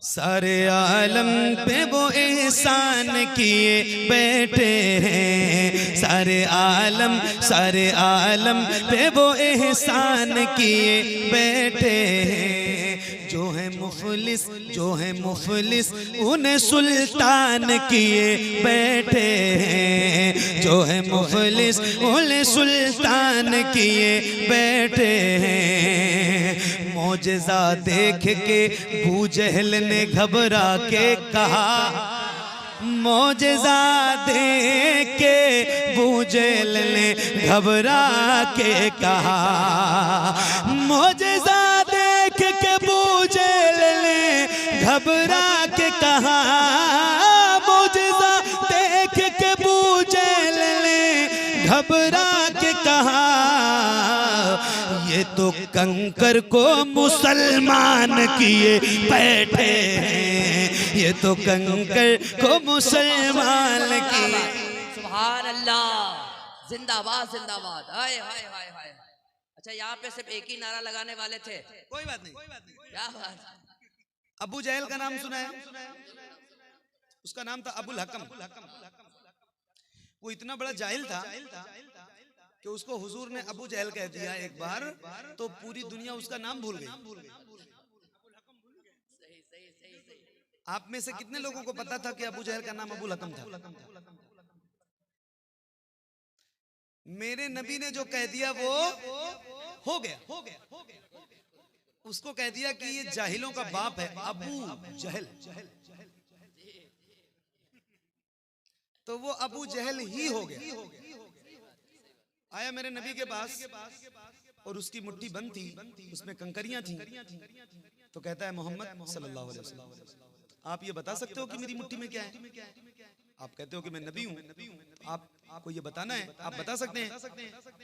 सारे आलम पे वो एहसान किए बैठे हैं। सारे आलम पे वो एहसान किए बैठे हैं। जो है मुफलिस उन्हें सुल्तान किए बैठे हैं। जो है मुफलिस उन्हें सुल्तान किए बैठे हैं। मौजज़ा देख के अबू जहल ने घबरा के कहा, मौजज़ा देख के अबू जहल ने घबरा के कहा, मौजज़ा देख के अबू जहल ने घबरा के कहा, मौजज़ा देख के अबू जहल ने घबरा के कहा, ये तो कंकर को मुसलमान किए बैठे हैं। ये तो कंकर को मुसलमान किए। सुभान अल्लाह, जिंदाबाद जिंदाबाद। हाय हाय हाय हाय। अच्छा, यहाँ पे सिर्फ एक ही नारा लगाने वाले थे। कोई बात नहीं, क्या बात। अबू जहल का नाम सुना है? उसका नाम था अबुल हकम। वो इतना बड़ा जाहिल था कि उसको हुजूर ने अबू जहल कह दिया एक बार, तो पूरी दुनिया उसका नाम भूल गई। आप में से कितने लोगों को पता था कि अबू जहल का नाम अबुल हकम था? मेरे नबी ने जो कह दिया वो हो गया। उसको कह दिया कि ये जाहिलों का बाप है अबू जहल, तो वो अबू जहल ही हो गया। आया मेरे नबी के पास और उसकी मुट्ठी बंद थी, उसमें कंकरियां थी। तो कहता है मोहम्मद सल्लल्लाहु अलैहि वसल्लम, आप ये बता सकते हो कि मेरी मुट्ठी में क्या है? आप कहते हो कि मैं नबी हूं, आपको ये बताना है, आप बता सकते हैं?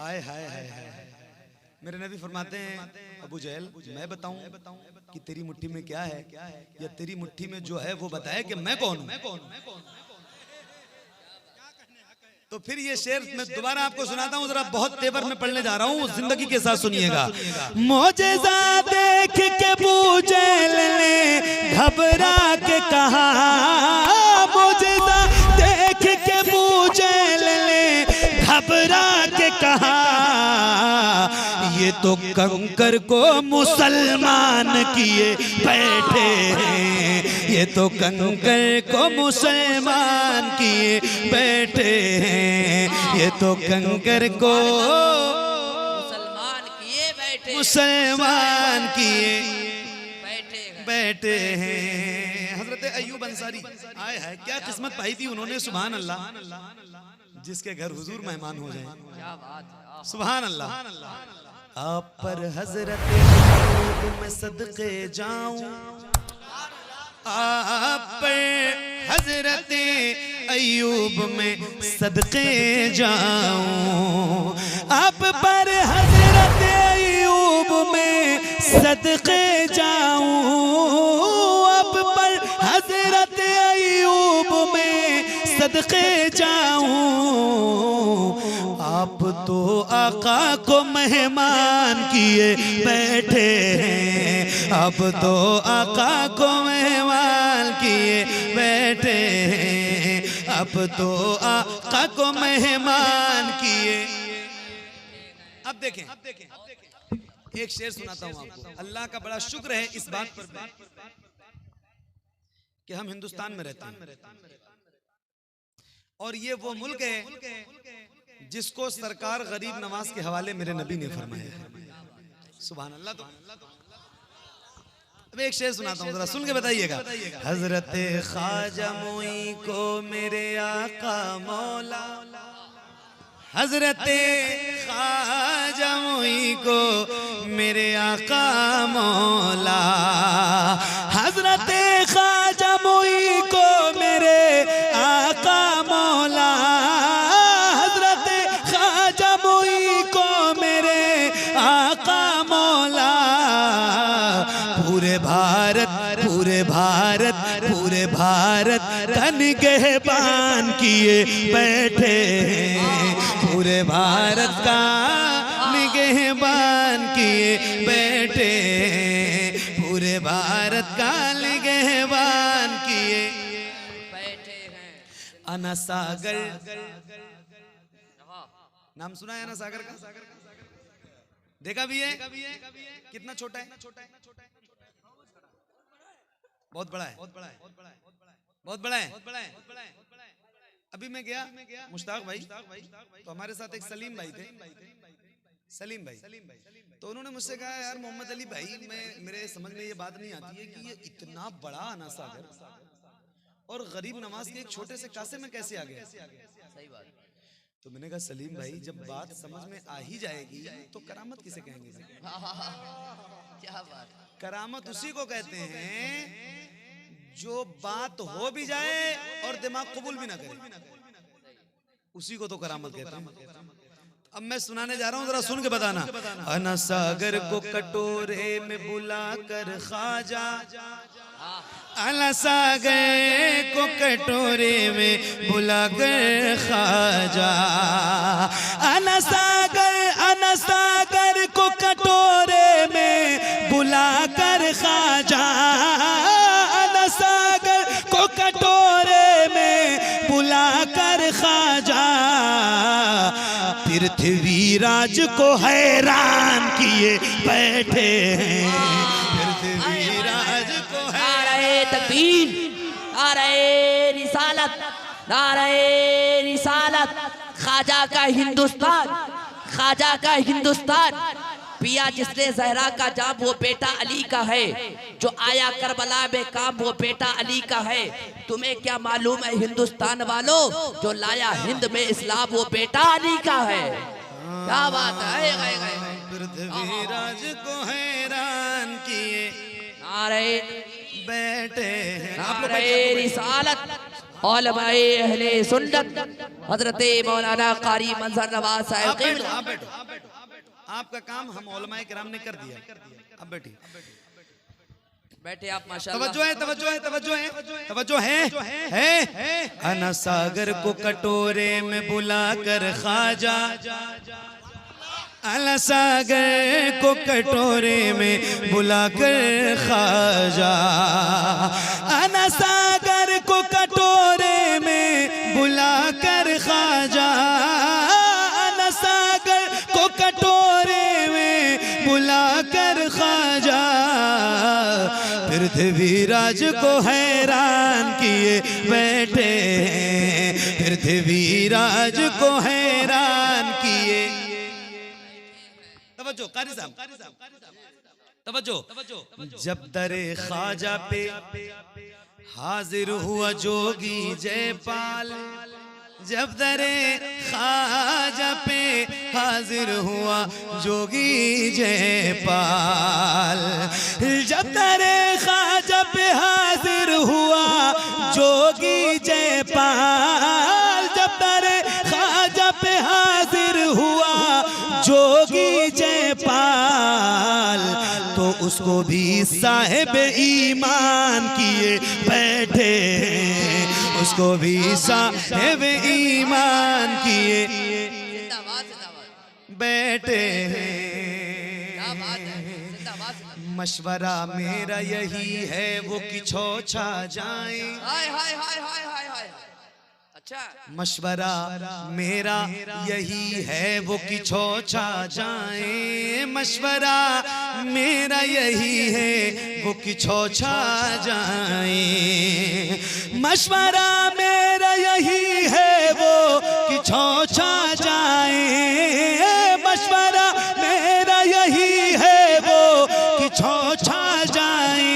आए हाय हाय हाय। मेरे नबी फरमाते हैं अबू जहल, मैं बताऊं कि तेरी मुट्ठी में क्या है, या तेरी मुट्ठी में जो है वो बताए कि मैं कौन हूं? तो फिर ये शेर मैं दोबारा आपको सुनाता हूँ, जरा बहुत तेवर में पढ़ने जा रहा हूँ, जिंदगी के साथ सुनिएगा। मौजज़ा देख के अबू जहल ने घबरा के कहा, मौजज़ा देख के अबू जहल ने घबरा के कहा, ये तो कंकर को मुसलमान किए बैठे हैं। ये तो कंकर को मुसलमान किए बैठे हैं। ये तो कंकर को मुसलमान किए बैठे हैं। हजरत अय्यूब अंसारी, आए है क्या किस्मत पाई थी उन्होंने, सुभान अल्लाह, जिसके घर हुजूर मेहमान हो जाए। क्या बात है, सुभान अल्लाह। आप पर हजरत अय्यूब में सदके जाऊं, आप पर हजरत अय्यूब में सदके जाऊं, आप पर हजरत अय्यूब में सदके जाऊं, आप पर हजरत अय्यूब में सदके जाऊं। आप तो आका को मेहमान किए बैठे हैं। आप तो आका को मेहमान किए बैठे हैं। आप तो आका को मेहमान किए। अब देखें एक शेर सुनाता हूं आपको। अल्लाह का बड़ा शुक्र है इस बात पर कि हम हिंदुस्तान में रहते हैं, और ये वो मुल्क है जिसको सरकार गरीब नवाज के हवाले मेरे नबी ने फरमाया है। सुभान अल्लाह। तो अब एक शेर सुनाता हूँ, जरा सुन के बताइएगा। हजरत ख्वाजा मोई को मेरे आका मौला, हजरत ख्वाजा मोई को मेरे आका मौला, हजरत ख्वाजा मोई को मेरे आका मौला, हजरत ख्वाजा मोई को मेरे आका मौला। पूरे भारत का निगहबान किए बैठे हैं। पूरे भारत का निगहबान किए बैठे हैं। पूरे भारत का निगहबान अना सागर, नाम सुना है अना सागर का? देखा भी है? कितना छोटा है? बहुत बड़ा है, बहुत बड़ा है। अभी मैं गया मुश्ताक भाई, तो हमारे साथ एक सलीम भाई थे, सलीम भाई, तो उन्होंने मुझसे कहा यार मोहम्मद अली भाई, मेरे समझ में ये बात नहीं आती है कि ये इतना बड़ा अना सागर और गरीब नवाज के एक छोटे से कासे में कैसे आ गया। सही बात। तो मैंने कहा सलीम भाई, जब बात समझ में आ ही जाएगी तो करामत किसे कहेंगे? क्या बात। करामत उसी को कहते हैं जो बात हो भी जाए और दिमाग कबूल भी ना करे, उसी को तो करामत कहते हैं। अब मैं सुनाने जा रहा हूँ, जरा सुन के बताना। अना सागर को कटोरे में बुला कर खाजा, अना सागर को कटोरे में बुला कर खाजा, अना सागर को कटोरे में बुला कर खाजा, अना सागर को कटोरे में बुला कर खाजा, पृथ्वीराज को हैरान किए बैठे हैं, पृथ्वीराज को नारे तकबीर, नारे रिसालत, नारे रिसालत। ख्वाजा का हिंदुस्तान, ख्वाजा का हिंदुस्तान। पिया जिसने जहरा का जाम वो बेटा अली का है, जो आया करबला में काम वो बेटा अली का है। तुम्हें क्या मालूम है हिंदुस्तान वालों, जो लाया हिंद में इस्लाम वो बेटा अली का है। क्या बात है। पृथ्वीराज को हैरान किए नारे बैठे हैं। नारे रिसालत, औलमाए अहले सुन्नत, हजरत मौलाना कारी मंजर नवाज साहब। आप बैठो, आपका काम हम औलमाए किराम ने कर दिया। अब बैठिए, बैठे आप माशाअल्लाह। तवज्जो है। अना सागर को कटोरे में बुला कर खाजा, अना सागर को कटोरे में बुला कर खाजा, अना सागर को कटोरे में बुला कर खाजा, अना सागर को कटोरे में बुला कर खाजा, पृथ्वीराज को हैरान किए बैठे हैं, पृथ्वीराज को हैरान किए। तवज्जो कारी साहब, तवज्जो। जब दरे ख्वाजा पे हाजिर हुआ जोगी जयपाल, जब दरे ख्वाजा पे हाजिर हुआ जोगी जयपाल, जब दरे ख्वाजा पे हाजिर हुआ जोगी जयपाल, जब दरे ख्वाजा पे हाजिर हुआ जोगी जयपाल, तो उसको भी साहिब ईमान किए बैठे हैं, उसको भी साहिब ईमान किए बैठे हैं। मशवरा मेरा यही है वो कि छा जाए, अच्छा मशवरा मेरा यही है वो कि छा जाए, मशवरा मेरा यही है वो कि छा जाए, मशवरा मेरा यही है वो कि छा जाए, मशवरा मेरा यही है वो कि छा जाए,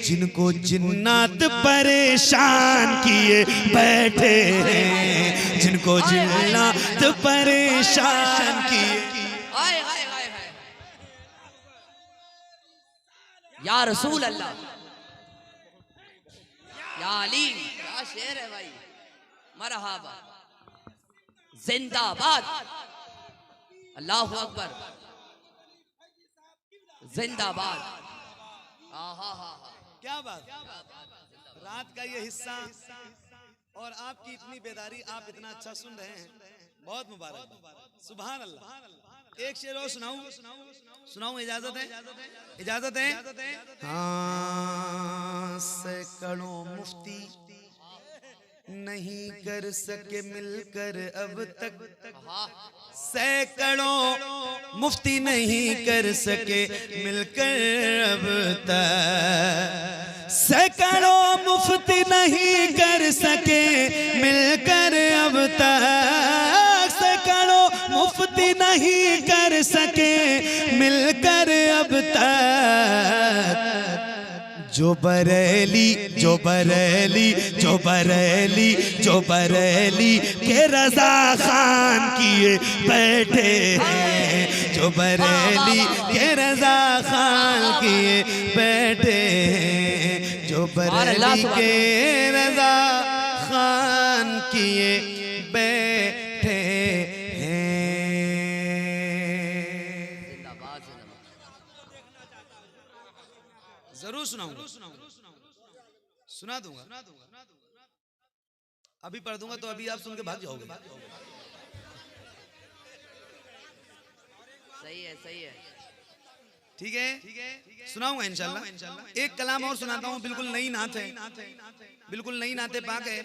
जिनको जिन्नात परेशान किए बैठे हैं, जिनको जिन्नात परेशान किए। या रसूल अल्लाह, या अली, क्या शेर है भाई। मरहबा, जिंदाबाद, अल्लाहु अकबर, जिंदाबाद। क्या बात, रात का ये हिस्सा और आपकी इतनी बेदारी, आप इतना अच्छा सुन रहे हैं, बहुत मुबारक, सुभान अल्लाह। एक शेर और सुनाऊं, इजाजत है? इजाजत है? हाँ, सैकड़ों मुफ्ती नहीं कर सके मिलकर अब तक, सैकड़ों मुफ्ती नहीं कर सके मिलकर अब तक, सैकड़ों मुफ्ती नहीं कर सके मिलकर अब तक, सैकड़ों मुफ्ती नहीं कर सके मिलकर अब तक। जो बरेली जो बरेली जो बरेली जो बरेली के रजा खान किए बैठे हैं, जो बरेली के रजा खान किए बैठे हैं, जो बरेली के रजा खान किए बैठे हैं। जरूर सुनाऊंगा, सुना दूंगा, अभी पढ़ दूंगा तो अभी आप सुन के भाग जाओगे। सही है, सही है, ठीक है, सुनाऊंगा इंशाल्लाह। एक कलाम और सुनाता हूँ, बिल्कुल नई नात है, बिल्कुल नई नाते पाक है।